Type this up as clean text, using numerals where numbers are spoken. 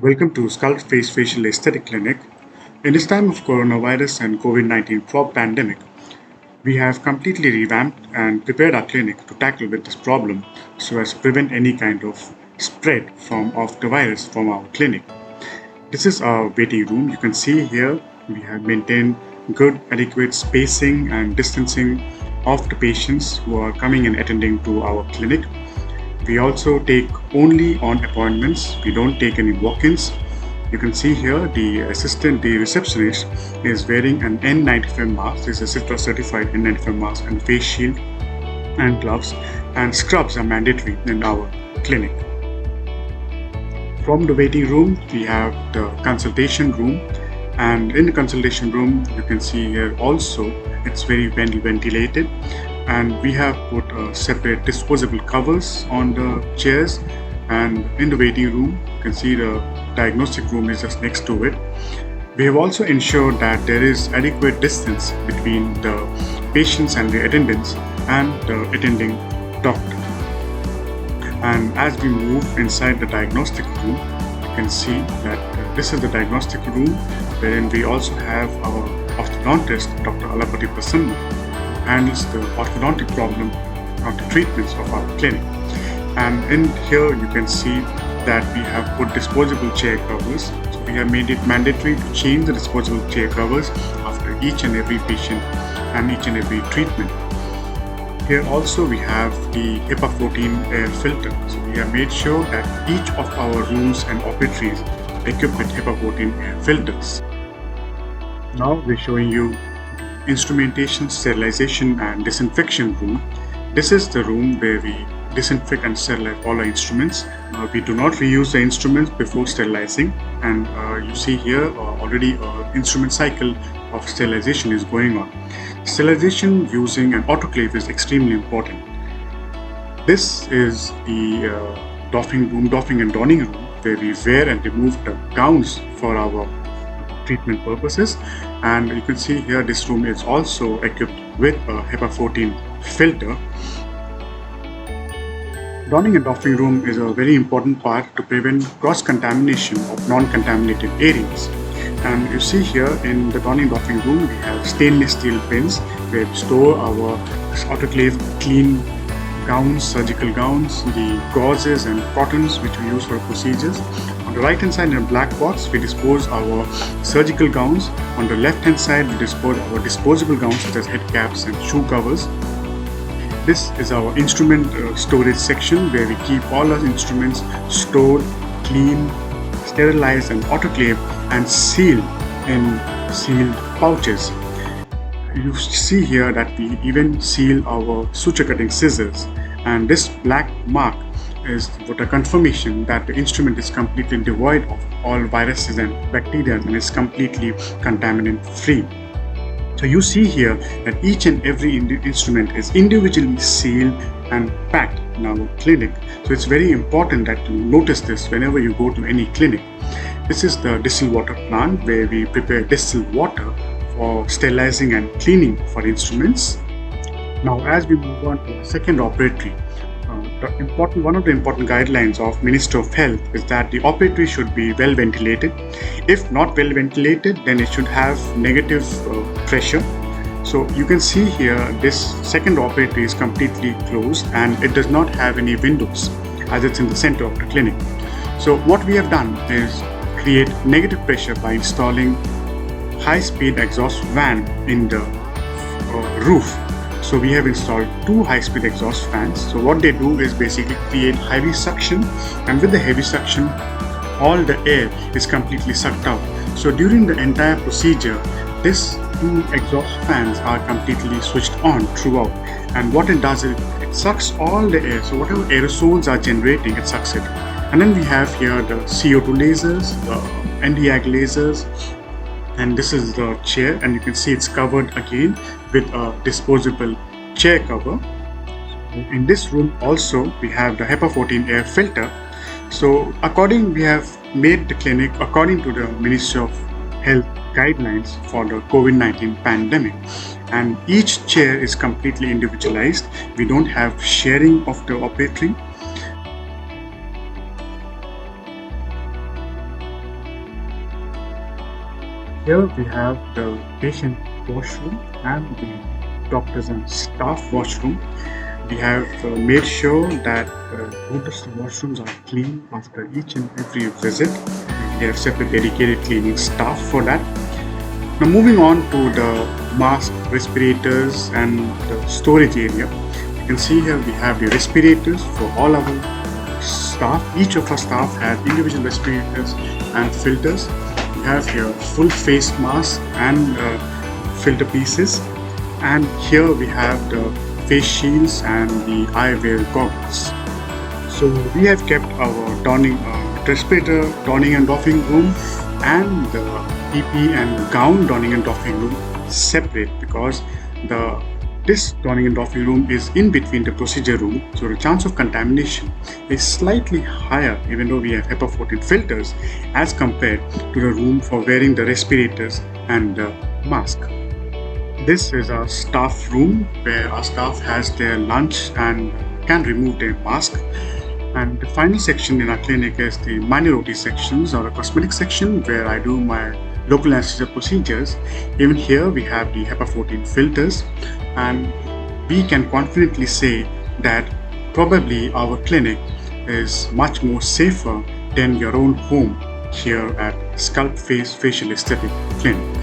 Welcome to Skull Face Facial Aesthetic Clinic. In this time of coronavirus and COVID-19 pandemic, we have completely revamped and prepared our clinic to tackle with this problem so as to prevent any kind of spread of the virus from our clinic. This is our waiting room. You can see here we have maintained good adequate spacing and distancing of the patients who are coming and attending to our clinic. We also take only on appointments. We don't take any walk-ins. You can see here the receptionist is wearing an N95 mask. This is a CITRA certified N95 mask and face shield and gloves, and scrubs are mandatory in our clinic. From the waiting room, we have the consultation room, and in the consultation room, you can see here also it's very well ventilated, and we have put separate disposable covers on the chairs. And in the waiting room, you can see the diagnostic room is just next to it. We have also ensured that there is adequate distance between the patients and the attendants and the attending doctor. And as we move inside the diagnostic room, you can see that this is the diagnostic room wherein we also have our orthodontist, Dr. Alapati Prasanna, who handles the orthodontic problem of the treatments of our clinic. And in here you can see that we have put disposable chair covers. So we have made it mandatory to change the disposable chair covers after each and every patient and each and every treatment. Here also we have the HEPA 14 air filter. So we have made sure that each of our rooms and operatories are equipped with HEPA 14 air filters. Now we're showing you the instrumentation, sterilization and disinfection room. This is the room where we disinfect and sterilize all our instruments. We do not reuse the instruments before sterilizing, and you see here already instrument cycle of sterilization is going on. Sterilization using an autoclave is extremely important. This is the doffing and donning room where we wear and remove the gowns for our treatment purposes. And you can see here this room is also equipped with a HEPA 14 filter. Donning and doffing room is a very important part to prevent cross-contamination of non-contaminated areas. And you see here in the donning and doffing room, we have stainless steel bins where we store our autoclave clean gowns, surgical gowns, the gauzes and cottons which we use for procedures. On the right hand side in a black box, we dispose our surgical gowns. On the left hand side, we dispose our disposable gowns such as head caps and shoe covers. This is our instrument storage section where we keep all our instruments stored, clean, sterilized and autoclaved and sealed in sealed pouches. You see here that we even seal our suture cutting scissors, and this black mark is what a confirmation that the instrument is completely devoid of all viruses and bacteria and is completely contaminant free. So you see here that each and every instrument is individually sealed and packed in our clinic. So it's very important that you notice this whenever you go to any clinic. This is the distill water plant where we prepare distilled water for sterilizing and cleaning for instruments. Now as we move on to the second operatory, one of the important guidelines of Ministry of Health is that the operatory should be well ventilated. If not well ventilated, then it should have negative pressure. So you can see here this second operatory is completely closed and it does not have any windows as it's in the center of the clinic. So what we have done is create negative pressure by installing high-speed exhaust fan in the roof. So we have installed two high-speed exhaust fans. So what they do is basically create heavy suction, and with the heavy suction, all the air is completely sucked out. So during the entire procedure, these two exhaust fans are completely switched on throughout. And what it does is it sucks all the air. So whatever aerosols are generating, it sucks it. And then we have here the CO2 lasers, the Nd:YAG lasers, and this is the chair, and you can see it's covered again with a disposable chair cover. In this room also we have the HEPA 14 air filter. So we have made the clinic according to the Ministry of Health guidelines for the COVID-19 pandemic, and each chair is completely individualized. We don't have sharing of the operatory. Here we have the patient washroom and the doctors and staff washroom. We have made sure that both the washrooms are clean after each and every visit. We have separate dedicated cleaning staff for that. Now moving on to the mask, respirators and the storage area. You can see here we have the respirators for all our staff. Each of our staff have individual respirators and filters. We have here full face mask and filter pieces. And here we have the face shields and the eyewear goggles. So we have kept our respirator donning and doffing room and the PP and gown donning and doffing room separate because this donning and doffing room is in between the procedure room, so the chance of contamination is slightly higher even though we have HEPA 14 filters as compared to the room for wearing the respirators and the mask. This is our staff room where our staff has their lunch and can remove their mask. And the final section in our clinic is the minor OT sections or a cosmetic section where I do my local anesthesia procedures. Even here we have the HEPA 14 filters, and we can confidently say that probably our clinic is much more safer than your own home here at Sculpt Face Facial Aesthetic Clinic.